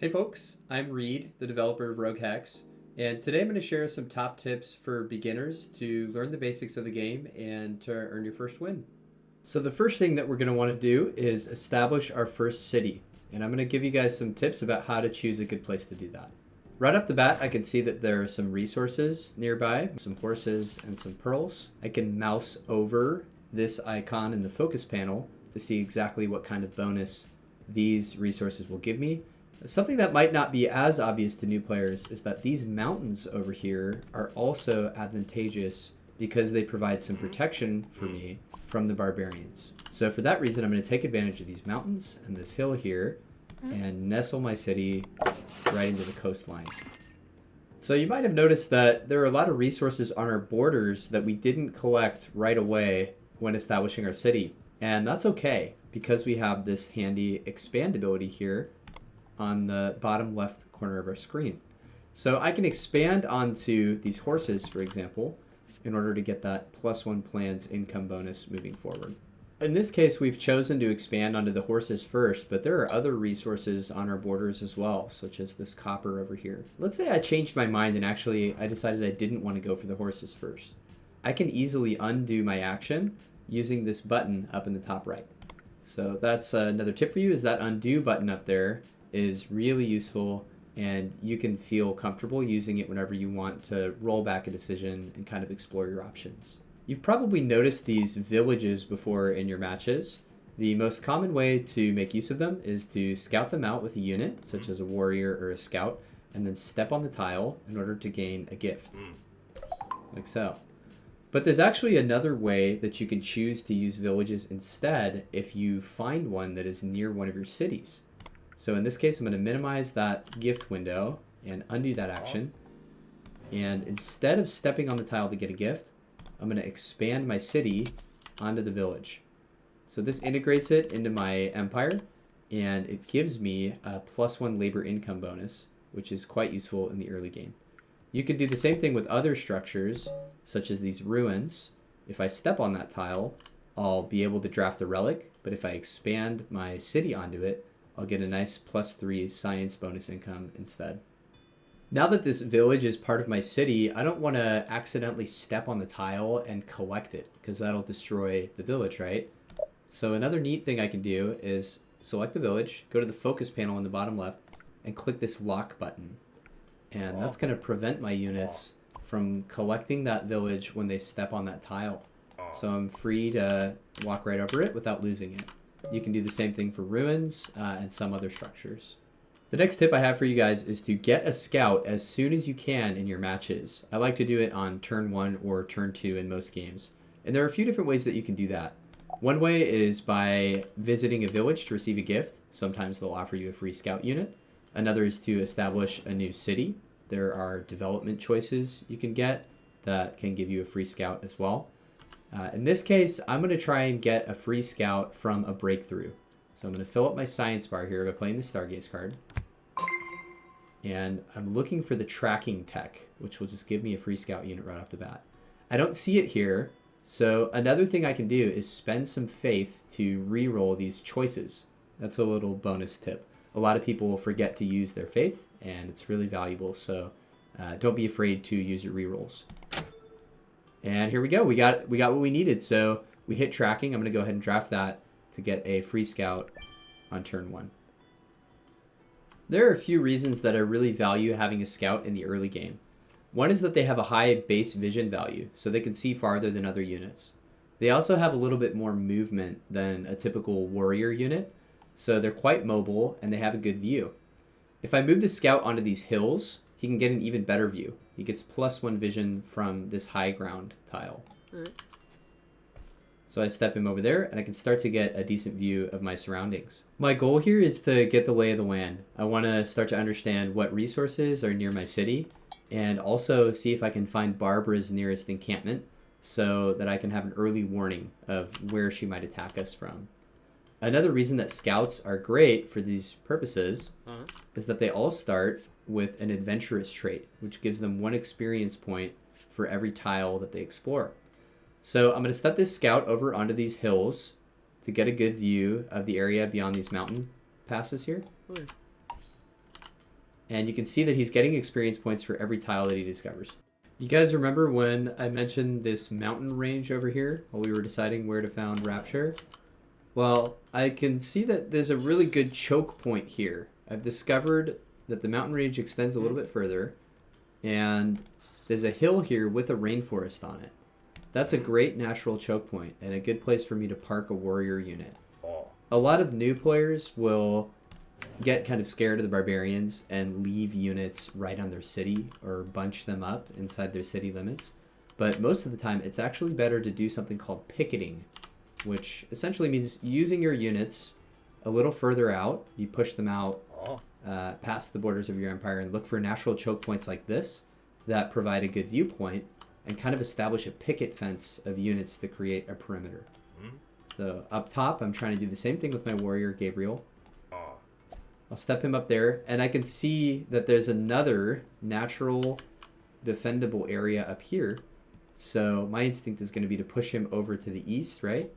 Hey folks, I'm Reed, the developer of Rogue Hex, and today I'm going to share some top tips for beginners to learn the basics of the game and to earn your first win. So the first thing that we're going to want to do is establish our first city, and I'm going to give you guys some tips about how to choose a good place to do that. Right off the bat, I can see that there are some resources nearby, some horses and some pearls. I can mouse over this icon in the focus panel to see exactly what kind of bonus these resources will give me. Something that might not be as obvious to new players is that these mountains over here are also advantageous because they provide some protection for me from the barbarians. So for that reason, I'm going to take advantage of these mountains and this hill here and nestle my city right into the coastline. So you might have noticed that there are a lot of resources on our borders that we didn't collect right away when establishing our city. And that's okay because we have this handy expand ability here on the bottom left corner of our screen. So I can expand onto these horses, for example, in order to get that +1 plans income bonus moving forward. In this case, we've chosen to expand onto the horses first, but there are other resources on our borders as well, such as this copper over here. Let's say I changed my mind and actually I decided I didn't want to go for the horses first. I can easily undo my action using this button up in the top right. So that's another tip for you, is that undo button up there is really useful, and you can feel comfortable using it whenever you want to roll back a decision and kind of explore your options. You've probably noticed these villages before in your matches. The most common way to make use of them is to scout them out with a unit, such as a warrior or a scout, and then step on the tile in order to gain a gift, like so. But there's actually another way that you can choose to use villages instead if you find one that is near one of your cities. So in this case, I'm going to minimize that gift window and undo that action. And instead of stepping on the tile to get a gift, I'm going to expand my city onto the village. So this integrates it into my empire, and it gives me a +1 labor income bonus, which is quite useful in the early game. You can do the same thing with other structures, such as these ruins. If I step on that tile, I'll be able to draft a relic, but if I expand my city onto it, I'll get a nice +3 science bonus income instead. Now that this village is part of my city, I don't want to accidentally step on the tile and collect it, because that'll destroy the village, right? So another neat thing I can do is select the village, go to the focus panel in the bottom left, and click this lock button. And that's going to prevent my units from collecting that village when they step on that tile. So I'm free to walk right over it without losing it. You can do the same thing for ruins and some other structures. The next tip I have for you guys is to get a scout as soon as you can in your matches. I like to do it on turn 1 or turn 2 in most games. And there are a few different ways that you can do that. One way is by visiting a village to receive a gift. Sometimes they'll offer you a free scout unit. Another is to establish a new city. There are development choices you can get that can give you a free scout as well. In this case, I'm going to try and get a free scout from a breakthrough. So I'm going to fill up my science bar here by playing the Stargaze card. And I'm looking for the tracking tech, which will just give me a free scout unit right off the bat. I don't see it here, so another thing I can do is spend some faith to re-roll these choices. That's a little bonus tip. A lot of people will forget to use their faith, and it's really valuable, so don't be afraid to use your re-rolls. And here we go. We got what we needed. So we hit tracking. I'm going to go ahead and draft that to get a free scout on turn 1. There are a few reasons that I really value having a scout in the early game. One is that they have a high base vision value, so they can see farther than other units. They also have a little bit more movement than a typical warrior unit, so they're quite mobile and they have a good view. If I move the scout onto these hills, he can get an even better view. He gets +1 vision from this high ground tile. So I step him over there, and I can start to get a decent view of my surroundings. My goal here is to get the lay of the land. I want to start to understand what resources are near my city, and also see if I can find Barbara's nearest encampment, so that I can have an early warning of where she might attack us from. Another reason that scouts are great for these purposes is that they all start with an adventurous trait, which gives them 1 experience point for every tile that they explore. So I'm going to step this scout over onto these hills to get a good view of the area beyond these mountain passes here. And you can see that he's getting experience points for every tile that he discovers. You guys remember when I mentioned this mountain range over here while we were deciding where to found Rapture? Well, I can see that there's a really good choke point here. I've discovered that the mountain range extends a little bit further, and there's a hill here with a rainforest on it. That's a great natural choke point and a good place for me to park a warrior unit. A lot of new players will get kind of scared of the barbarians and leave units right on their city or bunch them up inside their city limits. But most of the time, it's actually better to do something called picketing, which essentially means using your units a little further out. You push them out past the borders of your empire and look for natural choke points like this that provide a good viewpoint and kind of establish a picket fence of units to create a perimeter. So up top, I'm trying to do the same thing with my warrior, Gabriel. I'll step him up there, and I can see that there's another natural defendable area up here. So my instinct is going to be to push him over to the east, right?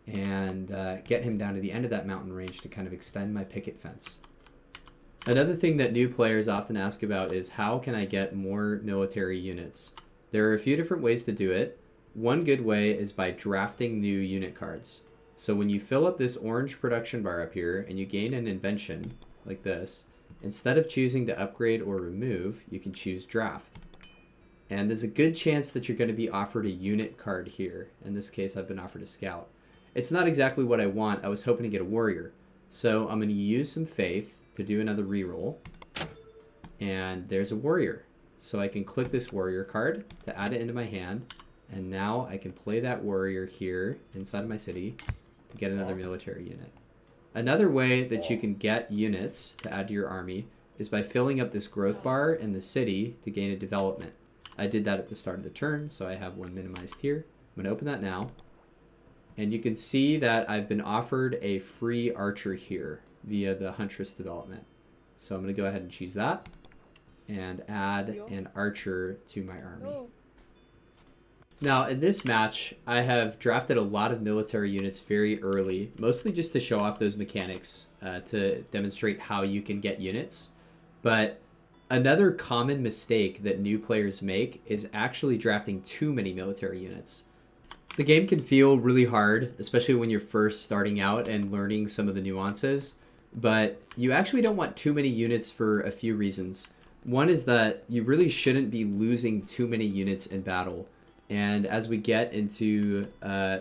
And get him down to the end of that mountain range to kind of extend my picket fence. Another thing that new players often ask about is how can I get more military units? There are a few different ways to do it. One good way is by drafting new unit cards. So when you fill up this orange production bar up here and you gain an invention like this, instead of choosing to upgrade or remove, you can choose draft. And there's a good chance that you're going to be offered a unit card here. In this case, I've been offered a scout. It's not exactly what I want. I was hoping to get a warrior. So I'm going to use some faith to do another reroll. And there's a warrior. So I can click this warrior card to add it into my hand. And now I can play that warrior here inside of my city to get another military unit. Another way that you can get units to add to your army is by filling up this growth bar in the city to gain a development. I did that at the start of the turn, so I have one minimized here. I'm going to open that now. And you can see that I've been offered a free archer here via the Huntress development. So I'm going to go ahead and choose that and add an archer to my army. Now, in this match, I have drafted a lot of military units very early, mostly just to show off those mechanics, to demonstrate how you can get units. But another common mistake that new players make is actually drafting too many military units. The game can feel really hard, especially when you're first starting out and learning some of the nuances, but you actually don't want too many units for a few reasons. One is that you really shouldn't be losing too many units in battle. And as we get into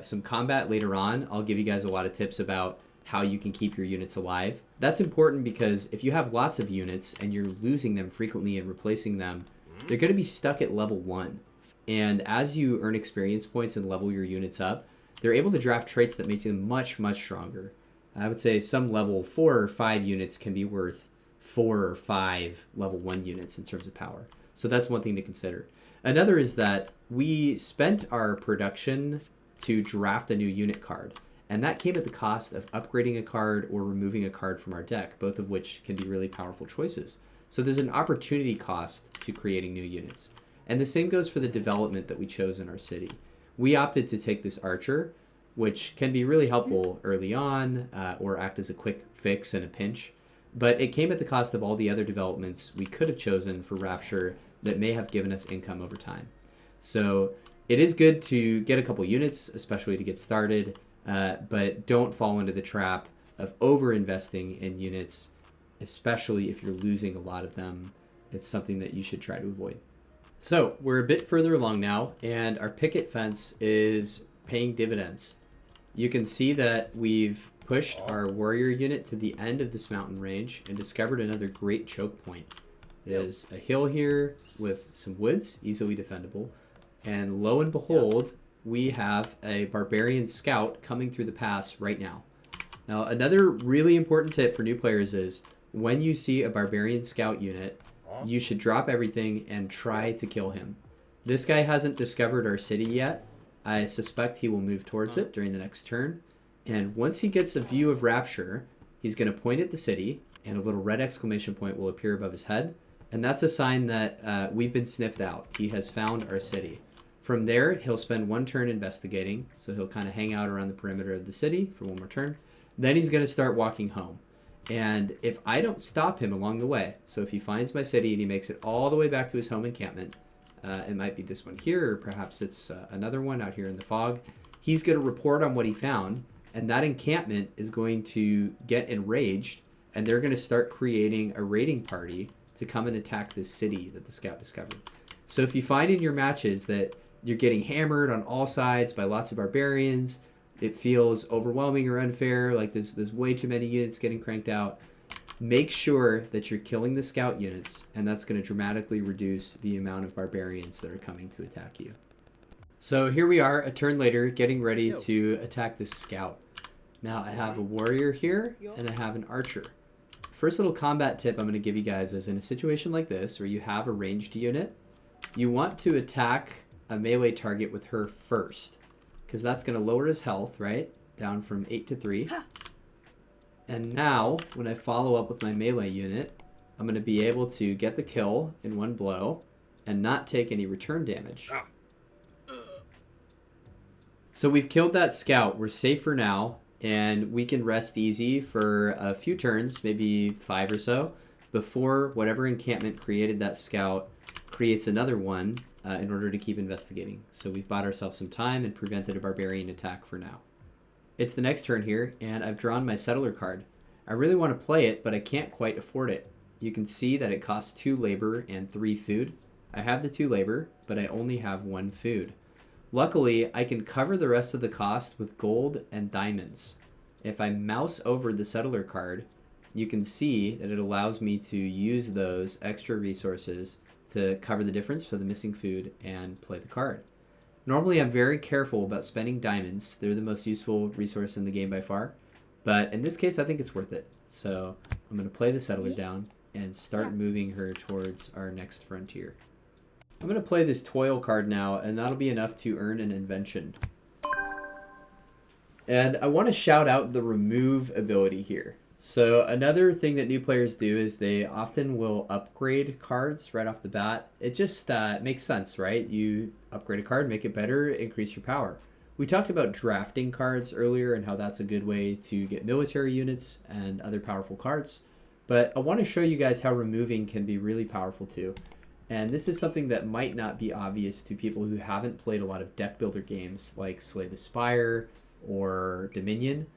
some combat later on, I'll give you guys a lot of tips about how you can keep your units alive. That's important because if you have lots of units and you're losing them frequently and replacing them, they're going to be stuck at level 1. And as you earn experience points and level your units up, they're able to draft traits that make them much, much stronger. I would say some level 4 or 5 units can be worth 4 or 5 level 1 units in terms of power. So that's one thing to consider. Another is that we spent our production to draft a new unit card, and that came at the cost of upgrading a card or removing a card from our deck, both of which can be really powerful choices. So there's an opportunity cost to creating new units. And the same goes for the development that we chose in our city. We opted to take this archer, which can be really helpful early on or act as a quick fix in a pinch, but it came at the cost of all the other developments we could have chosen for Rapture that may have given us income over time. So it is good to get a couple units, especially to get started, but don't fall into the trap of over-investing in units, especially if you're losing a lot of them. It's something that you should try to avoid. So we're a bit further along now, and our picket fence is paying dividends. You can see that we've pushed our warrior unit to the end of this mountain range and discovered another great choke point. There's a hill here with some woods, easily defendable. And lo and behold, we have a barbarian scout coming through the pass right now. Now, another really important tip for new players is when you see a barbarian scout unit, you should drop everything and try to kill him. This guy hasn't discovered our city yet. I suspect he will move towards it during the next turn. And once he gets a view of Rapture, he's going to point at the city, and a little red exclamation point will appear above his head. And that's a sign that we've been sniffed out. He has found our city. From there, he'll spend one turn investigating. So he'll kind of hang out around the perimeter of the city for one more turn. Then he's going to start walking home. And if I don't stop him along the way, so if he finds my city and he makes it all the way back to his home encampment, it might be this one here, or perhaps it's another one out here in the fog, he's going to report on what he found, and that encampment is going to get enraged, and they're going to start creating a raiding party to come and attack this city that the scout discovered. So if you find in your matches that you're getting hammered on all sides by lots of barbarians, it feels overwhelming or unfair, like there's way too many units getting cranked out, make sure that you're killing the scout units, and that's going to dramatically reduce the amount of barbarians that are coming to attack you. So here we are, a turn later, getting ready to attack this scout. Now I have a warrior here, and I have an archer. First little combat tip I'm going to give you guys is in a situation like this, where you have a ranged unit, you want to attack a melee target with her first, because that's going to lower his health, right? Down from 8 to 3. And now, when I follow up with my melee unit, I'm going to be able to get the kill in one blow and not take any return damage. So we've killed that scout. We're safe for now, and we can rest easy for a few turns, maybe 5 or so, before whatever encampment created that scout creates another one in order to keep investigating. So we've bought ourselves some time and prevented a barbarian attack for now. It's the next turn here, and I've drawn my settler card. I really want to play it, but I can't quite afford it. You can see that it costs 2 labor and 3 food. I have the 2 labor, but I only have 1 food. Luckily, I can cover the rest of the cost with gold and diamonds. If I mouse over the settler card, you can see that it allows me to use those extra resources to cover the difference for the missing food and play the card. Normally, I'm very careful about spending diamonds. They're the most useful resource in the game by far. But in this case, I think it's worth it. So I'm going to play the settler down and start moving her towards our next frontier. I'm going to play this toil card now, and that'll be enough to earn an invention. And I want to shout out the remove ability here. So another thing that new players do is they often will upgrade cards right off the bat. It just makes sense, right? You upgrade a card, make it better, increase your power. We talked about drafting cards earlier and how that's a good way to get military units and other powerful cards. But I want to show you guys how removing can be really powerful too. And this is something that might not be obvious to people who haven't played a lot of deck builder games like Slay the Spire or Dominion.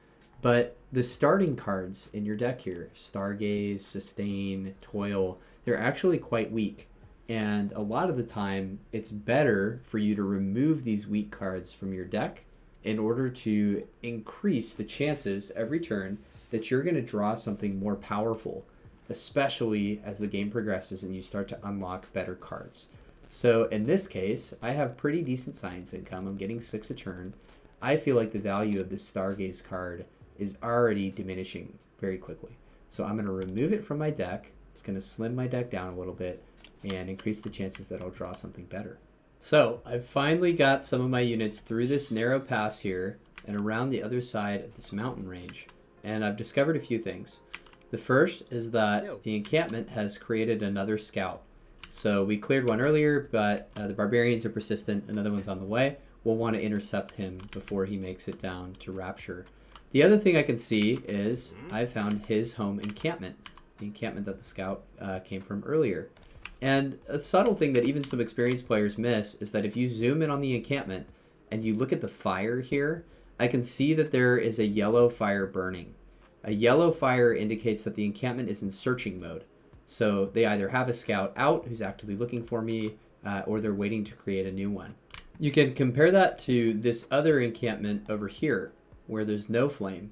But the starting cards in your deck here, Stargaze, Sustain, Toil, they're actually quite weak. And a lot of the time, it's better for you to remove these weak cards from your deck in order to increase the chances every turn that you're going to draw something more powerful, especially as the game progresses and you start to unlock better cards. So in this case, I have pretty decent science income. I'm getting 6 a turn. I feel like the value of this Stargaze card is already diminishing very quickly. So I'm going to remove it from my deck. It's going to slim my deck down a little bit and increase the chances that I'll draw something better. So I've finally got some of my units through this narrow pass here and around the other side of this mountain range. And I've discovered a few things. The first is that the encampment has created another scout. So we cleared one earlier, but the barbarians are persistent. Another one's on the way. We'll want to intercept him before he makes it down to Rapture. The other thing I can see is I found his home encampment, the encampment that the scout came from earlier. And a subtle thing that even some experienced players miss is that if you zoom in on the encampment and you look at the fire here, I can see that there is a yellow fire burning. A yellow fire indicates that the encampment is in searching mode. So they either have a scout out who's actively looking for me, or they're waiting to create a new one. You can compare that to this other encampment over here, where there's no flame.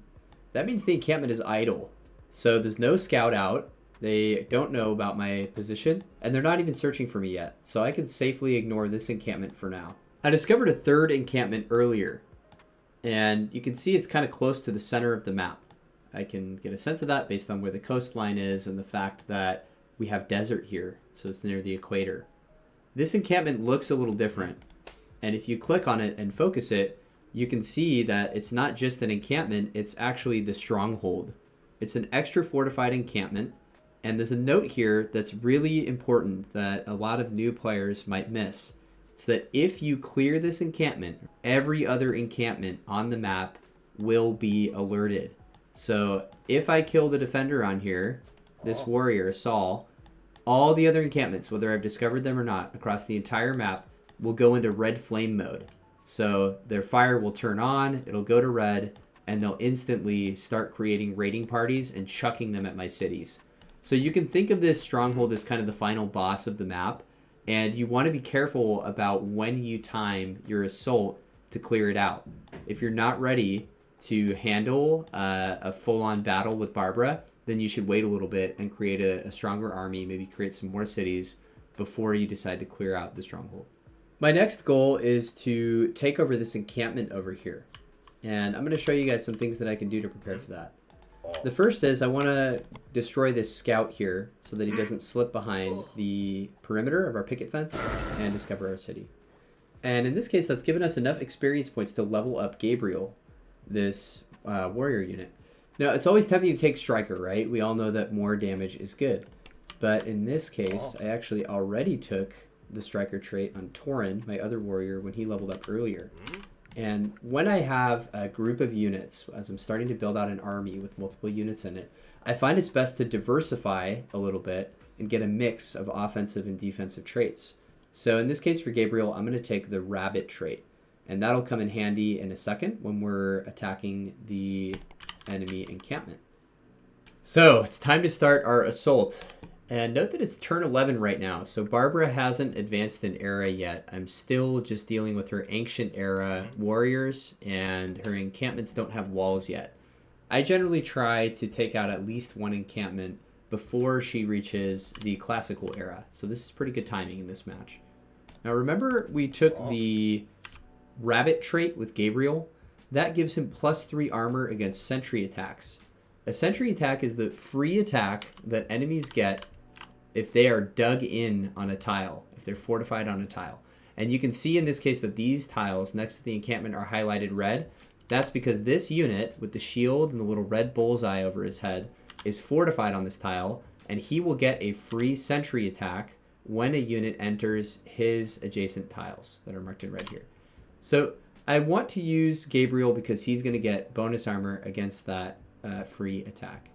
That means the encampment is idle. So there's no scout out, they don't know about my position, and they're not even searching for me yet. So I can safely ignore this encampment for now. I discovered a third encampment earlier, and you can see it's kind of close to the center of the map. I can get a sense of that based on where the coastline is and the fact that we have desert here, so it's near the equator. This encampment looks a little different, and if you click on it and focus it, you can see that it's not just an encampment, it's actually the stronghold. It's an extra fortified encampment, and there's a note here that's really important that a lot of new players might miss. It's that if you clear this encampment, every other encampment on the map will be alerted. So if I kill the defender on here, this warrior, Saul, all the other encampments, whether I've discovered them or not, across the entire map, will go into red flame mode. So their fire will turn on, it'll go to red, and they'll instantly start creating raiding parties and chucking them at my cities. So you can think of this stronghold as kind of the final boss of the map, and you want to be careful about when you time your assault to clear it out. If you're not ready to handle a full-on battle with Barbara, then you should wait a little bit and create a stronger army, maybe create some more cities before you decide to clear out the stronghold. My next goal is to take over this encampment over here. And I'm going to show you guys some things that I can do to prepare for that. The first is I want to destroy this scout here so that he doesn't slip behind the perimeter of our picket fence and discover our city. And in this case, that's given us enough experience points to level up Gabriel, this warrior unit. Now, it's always tempting to take Striker, right? We all know that more damage is good. But in this case, I actually already took the Striker trait on Torin, my other warrior, when he leveled up earlier. And when I have a group of units, as I'm starting to build out an army with multiple units in it, I find it's best to diversify a little bit and get a mix of offensive and defensive traits. So in this case for Gabriel, I'm going to take the rabbit trait. And that'll come in handy in a second when we're attacking the enemy encampment. So it's time to start our assault. And note that it's turn 11 right now. So Barbara hasn't advanced an era yet. I'm still just dealing with her ancient era warriors, and her encampments don't have walls yet. I generally try to take out at least one encampment before she reaches the classical era. So this is pretty good timing in this match. Now remember we took the rabbit trait with Gabriel. That gives him +3 armor against sentry attacks. A sentry attack is the free attack that enemies get if they are dug in on a tile, if they're fortified on a tile. And you can see in this case that these tiles next to the encampment are highlighted red. That's because this unit with the shield and the little red bullseye over his head is fortified on this tile, and he will get a free sentry attack when a unit enters his adjacent tiles that are marked in red here. So I want to use Gabriel because he's going to get bonus armor against that free attack.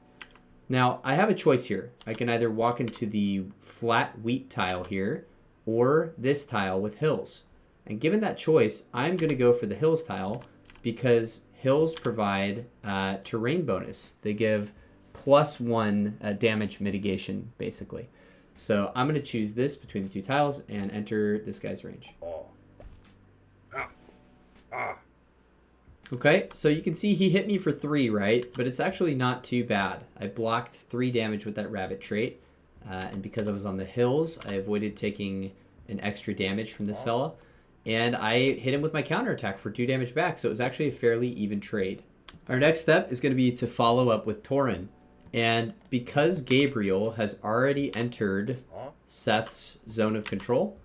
Now, I have a choice here. I can either walk into the flat wheat tile here or this tile with hills. And given that choice, I'm going to go for the hills tile because hills provide terrain bonus. They give +1 damage mitigation, basically. So I'm going to choose this between the two tiles and enter this guy's range. Okay, so you can see he hit me for 3, right? But it's actually not too bad. I blocked 3 damage with that rabbit trait. And because I was on the hills, I avoided taking an extra damage from this fella. And I hit him with my counterattack for 2 damage back. So it was actually a fairly even trade. Our next step is going to be to follow up with Torin. And because Gabriel has already entered Seth's zone of control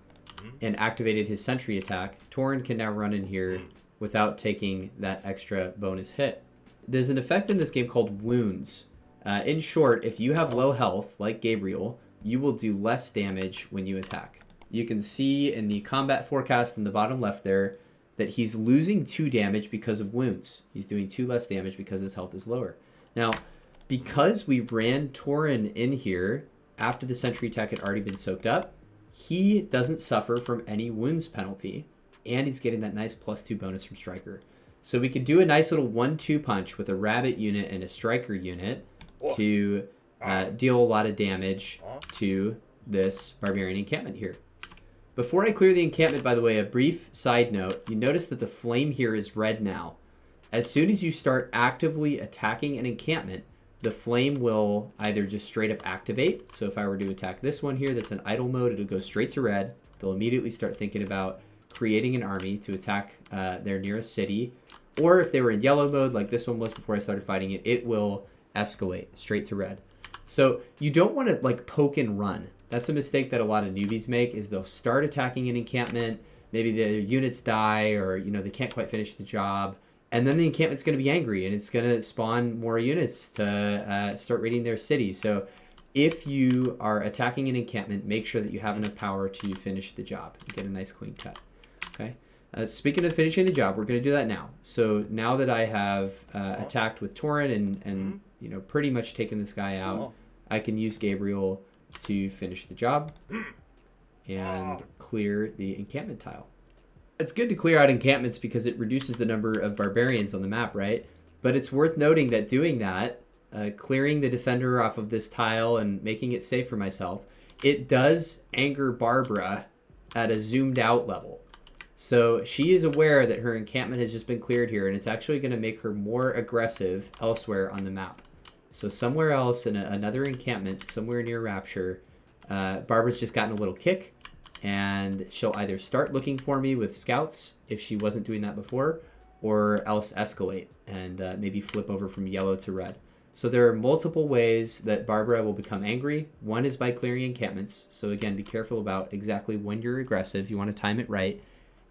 and activated his sentry attack, Torin can now run in here without taking that extra bonus hit. There's an effect in this game called wounds. In short, if you have low health, like Gabriel, you will do less damage when you attack. You can see in the combat forecast in the bottom left there that he's losing 2 damage because of wounds. He's doing 2 less damage because his health is lower. Now, because we ran Torin in here after the sentry attack had already been soaked up, he doesn't suffer from any wounds penalty, and he's getting that nice +2 bonus from Striker. So we could do a nice little 1-2 punch with a rabbit unit and a Striker unit to deal a lot of damage to this barbarian encampment here. Before I clear the encampment, by the way, a brief side note, you notice that the flame here is red now. As soon as you start actively attacking an encampment, the flame will either just straight up activate. So if I were to attack this one here that's in idle mode, it'll go straight to red. They'll immediately start thinking about creating an army to attack their nearest city. Or if they were in yellow mode, like this one was before I started fighting it, it will escalate straight to red. So you don't want to like poke and run. That's a mistake that a lot of newbies make, is they'll start attacking an encampment, maybe their units die, or they can't quite finish the job, and then the encampment's going to be angry and it's going to spawn more units to start raiding their city. So if you are attacking an encampment, make sure that you have enough power to finish the job and get a nice clean cut. Okay. Speaking of finishing the job, we're going to do that now. So now that I have attacked with Tauren and pretty much taken this guy out, I can use Gabriel to finish the job and clear the encampment tile. It's good to clear out encampments because it reduces the number of barbarians on the map, right? But it's worth noting that doing that, clearing the defender off of this tile and making it safe for myself, it does anger Barbara at a zoomed out level. So she is aware that her encampment has just been cleared here, and it's actually going to make her more aggressive elsewhere on the map. So somewhere else in another encampment, somewhere near Rapture, Barbara's just gotten a little kick, and she'll either start looking for me with scouts if she wasn't doing that before, or else escalate and maybe flip over from yellow to red. So there are multiple ways that Barbara will become angry. One is by clearing encampments. So again, be careful about exactly when you're aggressive. You want to time it right.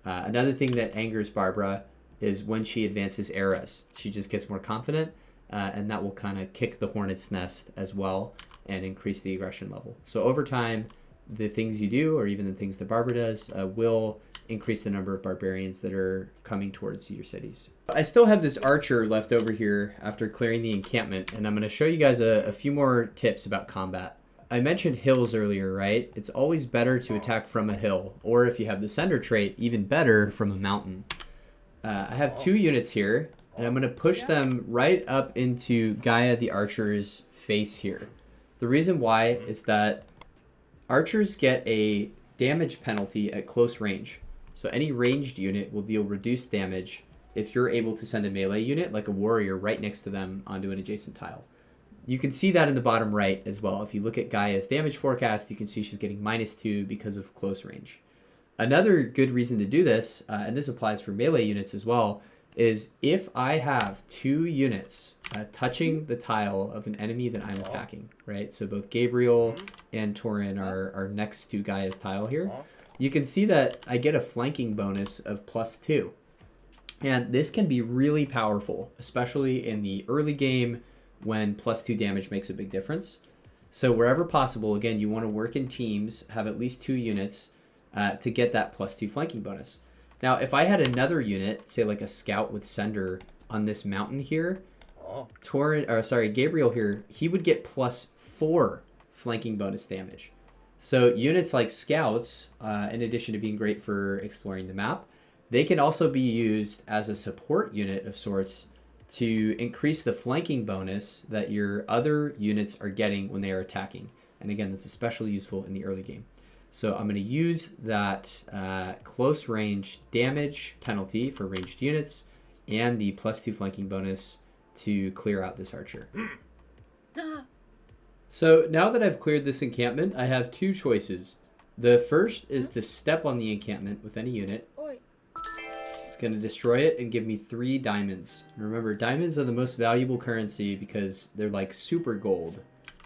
Another thing that angers Barbara is when she advances eras. She just gets more confident, and that will kind of kick the hornet's nest as well and increase the aggression level. So over time, the things you do, or even the things that Barbara does, will increase the number of barbarians that are coming towards your cities. I still have this archer left over here after clearing the encampment, and I'm going to show you guys a few more tips about combat. I mentioned hills earlier, right? It's always better to attack from a hill, or if you have the sender trait, even better from a mountain. I have 2 units here, and I'm going to push them right up into Gaia the Archer's face here. The reason why is that archers get a damage penalty at close range. So any ranged unit will deal reduced damage if you're able to send a melee unit, like a warrior, right next to them onto an adjacent tile. You can see that in the bottom right as well. If you look at Gaia's damage forecast, you can see she's getting -2 because of close range. Another good reason to do this, and this applies for melee units as well, is if I have 2 units touching the tile of an enemy that I'm attacking, right? So both Gabriel and Tauren are next to Gaia's tile here. You can see that I get a flanking bonus of +2. And this can be really powerful, especially in the early game when +2 damage makes a big difference. So wherever possible, again, you want to work in teams, have at least 2 units to get that +2 flanking bonus. Now, if I had another unit, say like a scout with sender on this mountain here, Gabriel here, he would get +4 flanking bonus damage. So units like scouts, in addition to being great for exploring the map, they can also be used as a support unit of sorts to increase the flanking bonus that your other units are getting when they are attacking. And again, that's especially useful in the early game. So I'm going to use that close range damage penalty for ranged units and the +2 flanking bonus to clear out this archer. So now that I've cleared this encampment, I have 2 choices. The first is to step on the encampment with any unit. It's going to destroy it and give me 3 diamonds. And remember, diamonds are the most valuable currency because they're like super gold.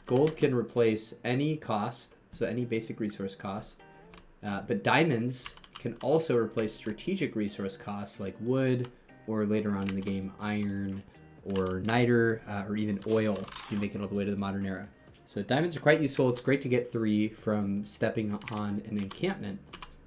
Gold can replace any cost, so any basic resource cost. But diamonds can also replace strategic resource costs like wood, or later on in the game, iron, or niter, or even oil if you make it all the way to the modern era. So diamonds are quite useful. It's great to get 3 from stepping on an encampment.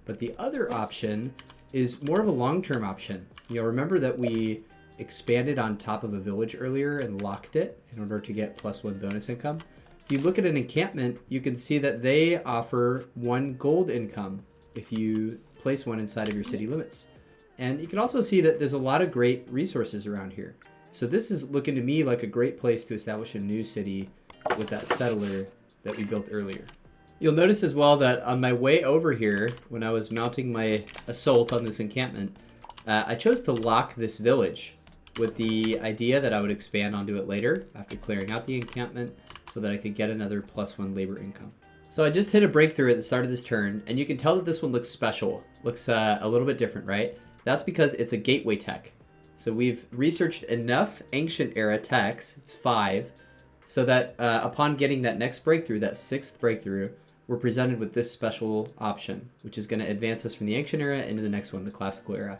But the other option is more of a long-term option. Remember that we expanded on top of a village earlier and locked it in order to get +1 bonus income. If you look at an encampment, you can see that they offer 1 gold income if you place one inside of your city limits. And you can also see that there's a lot of great resources around here. So this is looking to me like a great place to establish a new city with that settler that we built earlier. You'll notice as well that on my way over here, when I was mounting my assault on this encampment, I chose to lock this village with the idea that I would expand onto it later after clearing out the encampment so that I could get another +1 labor income. So I just hit a breakthrough at the start of this turn, and you can tell that this one looks special. Looks a little bit different, right? That's because it's a gateway tech. So we've researched enough ancient era techs, it's 5, so that upon getting that next breakthrough, that 6th breakthrough, we're presented with this special option, which is going to advance us from the ancient era into the next one, the classical era.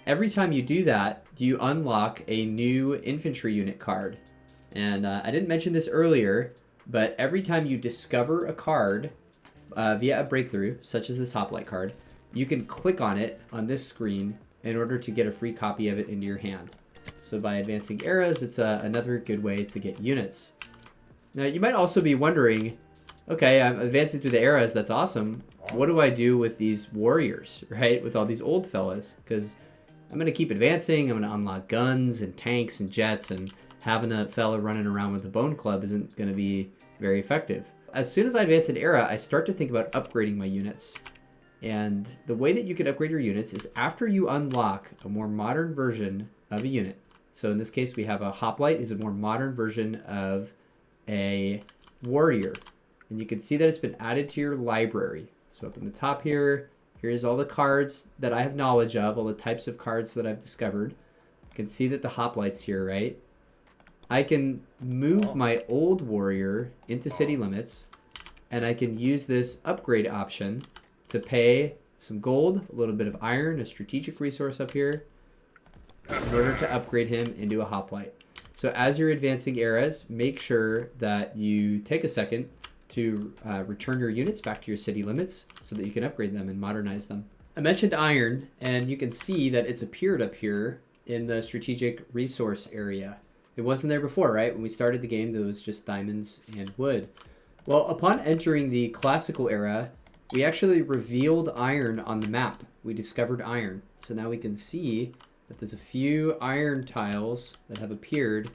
Every time you do that, you unlock a new infantry unit card. And I didn't mention this earlier, but every time you discover a card via a breakthrough, such as this hoplite card, you can click on it on this screen in order to get a free copy of it into your hand. So by advancing eras, it's another good way to get units. Now you might also be wondering, okay, I'm advancing through the eras, that's awesome. What do I do with these warriors, right? With all these old fellas? Because I'm going to keep advancing, I'm going to unlock guns and tanks and jets, and having a fella running around with a bone club isn't going to be very effective. As soon as I advance an era, I start to think about upgrading my units. And the way that you can upgrade your units is after you unlock a more modern version of a unit. So in this case, we have a hoplite, is a more modern version of a warrior. And you can see that it's been added to your library. So up in the top here, here's all the cards that I have knowledge of, all the types of cards that I've discovered. You can see that the hoplite's here, right? I can move my old warrior into city limits, and I can use this upgrade option to pay some gold, a little bit of iron, a strategic resource up here, in order to upgrade him into a hoplite. So as you're advancing eras, make sure that you take a second to return your units back to your city limits so that you can upgrade them and modernize them. I mentioned iron, and you can see that it's appeared up here in the strategic resource area. It wasn't there before, right? When we started the game, there was just diamonds and wood. Well, upon entering the classical era, we actually revealed iron on the map. We discovered iron. So now we can see that there's a few iron tiles that have appeared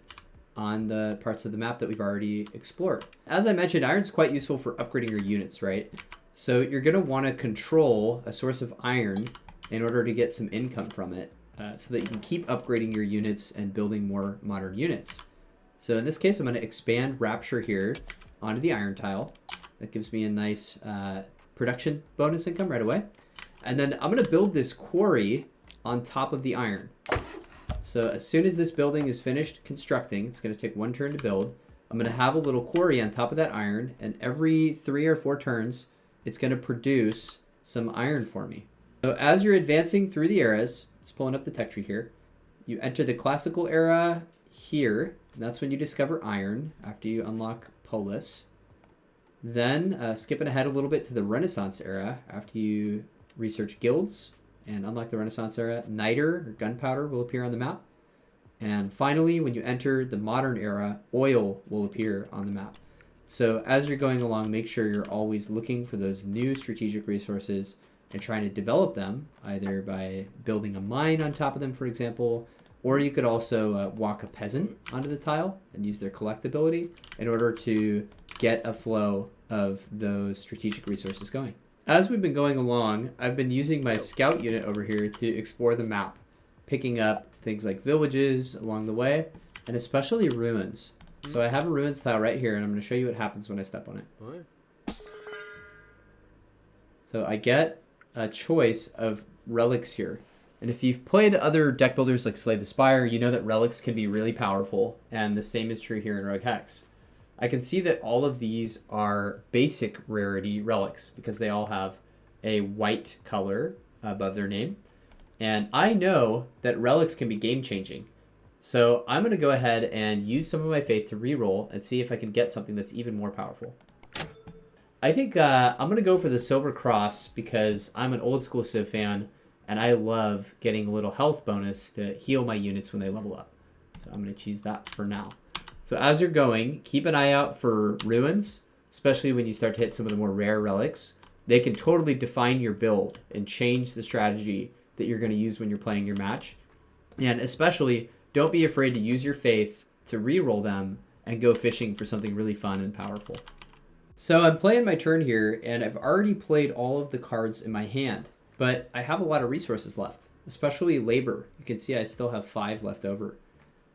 on the parts of the map that we've already explored. As I mentioned, iron's quite useful for upgrading your units, right? So you're going to want to control a source of iron in order to get some income from it, so that you can keep upgrading your units and building more modern units. So in this case, I'm going to expand Rapture here onto the iron tile. That gives me a nice production bonus income right away. And then I'm going to build this quarry on top of the iron. So as soon as this building is finished constructing, it's going to take one turn to build. I'm going to have a little quarry on top of that iron, and every 3 or 4 turns, it's going to produce some iron for me. So as you're advancing through the eras, just pulling up the tech tree here, you enter the classical era here, and that's when you discover iron after you unlock Polis. Then skipping ahead a little bit to the Renaissance era, after you research guilds and unlock the Renaissance era, niter or gunpowder will appear on the map. And finally, when you enter the modern era, oil will appear on the map. So as you're going along, make sure you're always looking for those new strategic resources and trying to develop them, either by building a mine on top of them, for example, or you could also walk a peasant onto the tile and use their collect ability in order to get a flow of those strategic resources going. As we've been going along, I've been using my scout unit over here to explore the map, picking up things like villages along the way, and especially ruins. So I have a ruins tile right here, and I'm going to show you what happens when I step on it. So I get a choice of relics here. And if you've played other deck builders like Slay the Spire, you know that relics can be really powerful, and the same is true here in Rogue Hex. I can see that all of these are basic rarity relics because they all have a white color above their name. And I know that relics can be game-changing. So I'm going to go ahead and use some of my faith to reroll and see if I can get something that's even more powerful. I think I'm going to go for the Silver Cross because I'm an old school Civ fan and I love getting a little health bonus to heal my units when they level up. So I'm going to choose that for now. So as you're going, keep an eye out for ruins, especially when you start to hit some of the more rare relics. They can totally define your build and change the strategy that you're going to use when you're playing your match. And especially, don't be afraid to use your faith to reroll them and go fishing for something really fun and powerful. So I'm playing my turn here, and I've already played all of the cards in my hand, but I have a lot of resources left, especially labor. You can see I still have 5 left over.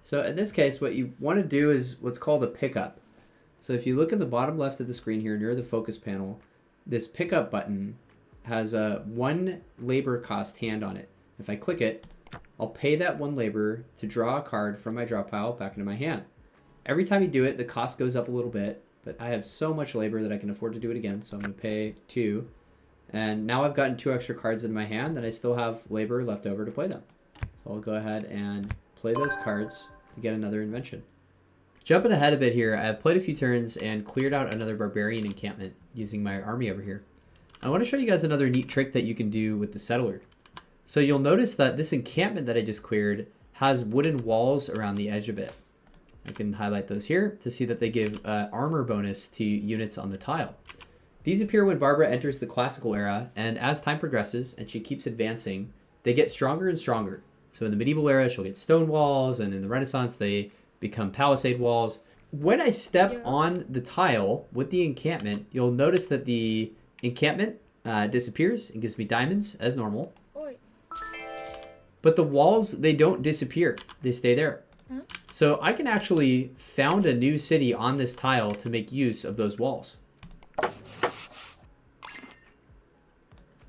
So in this case, what you want to do is what's called a pickup. So if you look at the bottom left of the screen here near the focus panel, this pickup button has a 1 labor cost hand on it. If I click it, I'll pay that 1 labor to draw a card from my draw pile back into my hand. Every time you do it, the cost goes up a little bit, but I have so much labor that I can afford to do it again, so I'm going to pay 2. And now I've gotten 2 extra cards in my hand, and I still have labor left over to play them. So I'll go ahead and play those cards to get another invention. Jumping ahead a bit here, I've played a few turns and cleared out another barbarian encampment using my army over here. I want to show you guys another neat trick that you can do with the settler. So you'll notice that this encampment that I just cleared has wooden walls around the edge of it. I can highlight those here to see that they give armor bonus to units on the tile. These appear when Barbara enters the classical era, and as time progresses and she keeps advancing, they get stronger and stronger. So in the medieval era, she'll get stone walls, and in the Renaissance, they become palisade walls. When I step on the tile with the encampment, you'll notice that the encampment disappears and gives me diamonds as normal. But the walls, they don't disappear. They stay there. Huh? So I can actually found a new city on this tile to make use of those walls.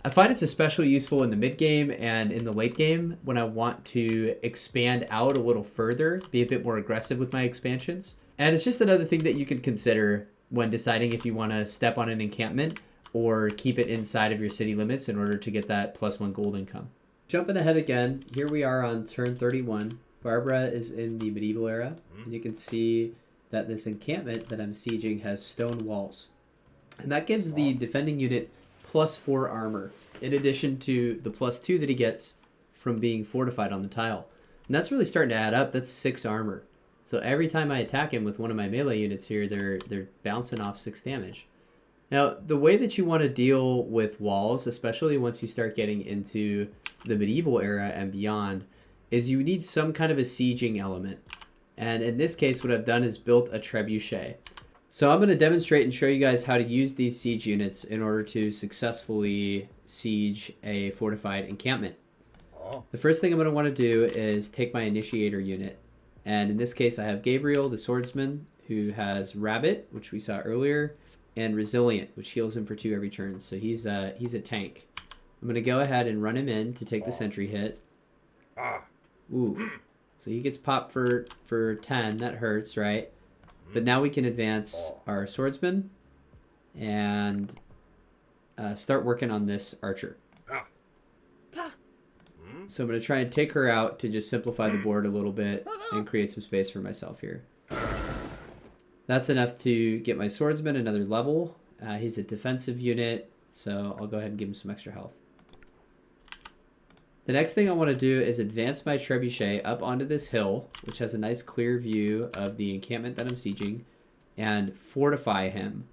I find it's especially useful in the mid game and in the late game when I want to expand out a little further, be a bit more aggressive with my expansions. And it's just another thing that you can consider when deciding if you want to step on an encampment or keep it inside of your city limits in order to get that +1 gold income. Jumping ahead again, here we are on turn 31. Barbara is in the medieval era, and you can see that this encampment that I'm sieging has stone walls. And that gives the defending unit +4 armor, in addition to the +2 that he gets from being fortified on the tile. And that's really starting to add up. That's 6 armor. So every time I attack him with one of my melee units here, they're bouncing off 6 damage. Now, the way that you want to deal with walls, especially once you start getting into the medieval era and beyond, is you need some kind of a sieging element. And in this case, what I've done is built a trebuchet. So I'm going to demonstrate and show you guys how to use these siege units in order to successfully siege a fortified encampment. The first thing I'm going to want to do is take my initiator unit. And in this case, I have Gabriel, the swordsman, who has Rabbit, which we saw earlier, and Resilient, which heals him for 2 every turn. So he's a tank. I'm going to go ahead and run him in to take the sentry hit. Ooh. So he gets popped for 10. That hurts, right? But now we can advance our swordsman and start working on this archer. So I'm going to try and take her out to just simplify the board a little bit and create some space for myself here. That's enough to get my swordsman another level. He's a defensive unit, so I'll go ahead and give him some extra health. The next thing I want to do is advance my trebuchet up onto this hill, which has a nice clear view of the encampment that I'm sieging, and fortify him.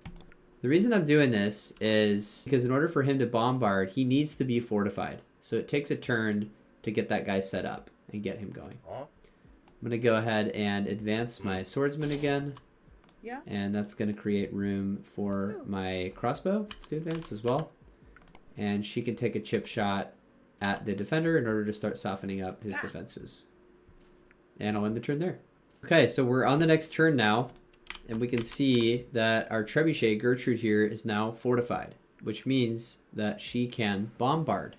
The reason I'm doing this is because in order for him to bombard, he needs to be fortified. So it takes a turn to get that guy set up and get him going. I'm going to go ahead and advance my swordsman again. Yeah. And that's going to create room for my crossbow to advance as well. And she can take a chip shot at the defender in order to start softening up his defenses. And I'll end the turn there. Okay, so we're on the next turn now. And we can see that our trebuchet, Gertrude here, is now fortified, which means that she can bombard.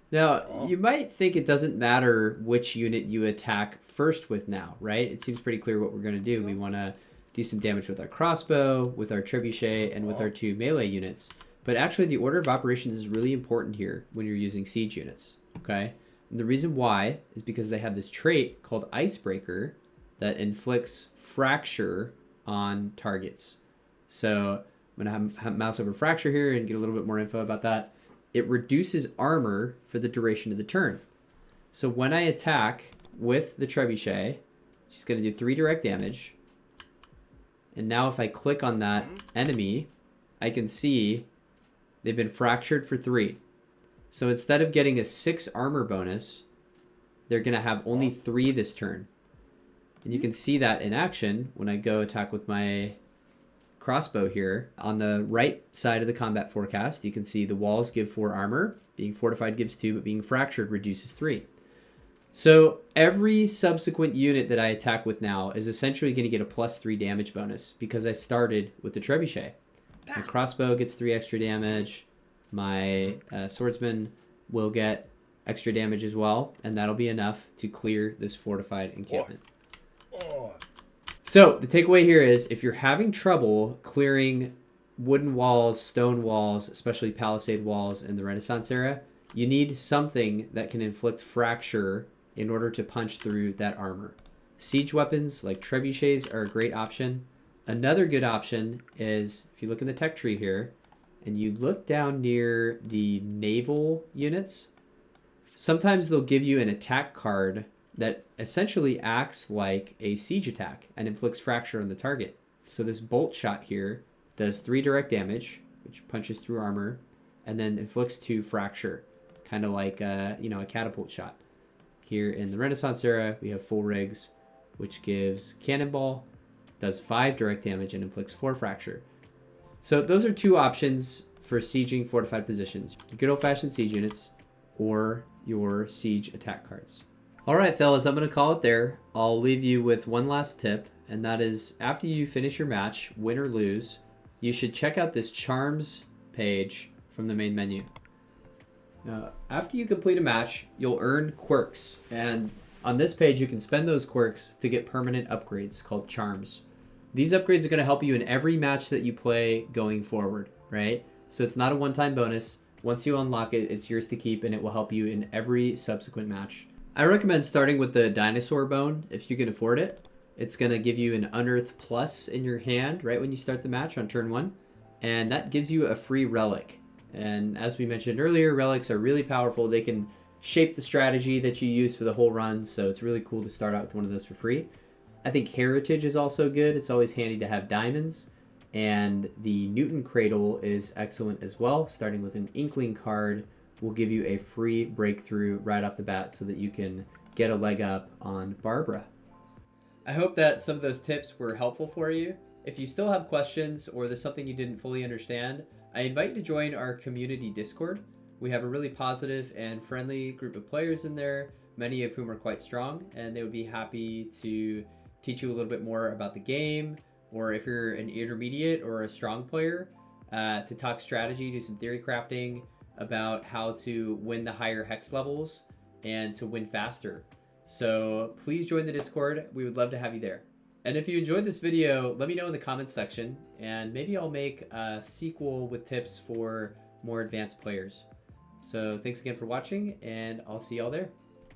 Now, you might think it doesn't matter which unit you attack first with now, right? It seems pretty clear what we're going to do. We want to do some damage with our crossbow, with our trebuchet, and with our 2 melee units. But actually, the order of operations is really important here when you're using siege units, okay? And the reason why is because they have this trait called Icebreaker that inflicts fracture on targets. So I'm going to mouse over fracture here and get a little bit more info about that. It reduces armor for the duration of the turn. So when I attack with the trebuchet, she's going to do 3 direct damage. And now if I click on that enemy, I can see they've been fractured for 3. So instead of getting a 6 armor bonus, they're going to have only 3 this turn. And you can see that in action when I go attack with my crossbow here. On the right side of the combat forecast, you can see the walls give 4 armor, being fortified gives 2, but being fractured reduces 3. So every subsequent unit that I attack with now is essentially going to get a +3 damage bonus because I started with the trebuchet. My crossbow gets 3 extra damage. My swordsman will get extra damage as well, and that'll be enough to clear this fortified encampment. So the takeaway here is if you're having trouble clearing wooden walls, stone walls, especially palisade walls in the Renaissance era, you need something that can inflict fracture in order to punch through that armor. Siege weapons like trebuchets are a great option. Another good option is, if you look in the tech tree here, and you look down near the naval units, sometimes they'll give you an attack card that essentially acts like a siege attack and inflicts fracture on the target. So this bolt shot here does 3 direct damage, which punches through armor, and then inflicts 2 fracture, kind of like a catapult shot. Here in the Renaissance era, we have full rigs, which gives cannonball, does 5 direct damage, and inflicts 4 fracture. So those are 2 options for sieging fortified positions: your good old-fashioned siege units or your siege attack cards. All right, fellas, I'm going to call it there. I'll leave you with one last tip, and that is after you finish your match, win or lose, you should check out this charms page from the main menu. After you complete a match, you'll earn quirks, and on this page you can spend those quirks to get permanent upgrades called charms. These upgrades are going to help you in every match that you play going forward, right? So it's not a one-time bonus. Once you unlock it, it's yours to keep, and it will help you in every subsequent match. I recommend starting with the dinosaur bone if you can afford it. It's going to give you an Unearth Plus in your hand right when you start the match on turn 1, and that gives you a free relic. And as we mentioned earlier, relics are really powerful. They can shape the strategy that you use for the whole run, so it's really cool to start out with one of those for free. I think Heritage is also good. It's always handy to have diamonds. And the Newton Cradle is excellent as well. Starting with an Inkling card will give you a free breakthrough right off the bat so that you can get a leg up on Barbara. I hope that some of those tips were helpful for you. If you still have questions or there's something you didn't fully understand, I invite you to join our community Discord. We have a really positive and friendly group of players in there, many of whom are quite strong, and they would be happy to teach you a little bit more about the game, or if you're an intermediate or a strong player, to talk strategy, do some theory crafting about how to win the higher hex levels and to win faster. So please join the Discord. We would love to have you there. And if you enjoyed this video, let me know in the comments section, and maybe I'll make a sequel with tips for more advanced players. So thanks again for watching, and I'll see y'all there.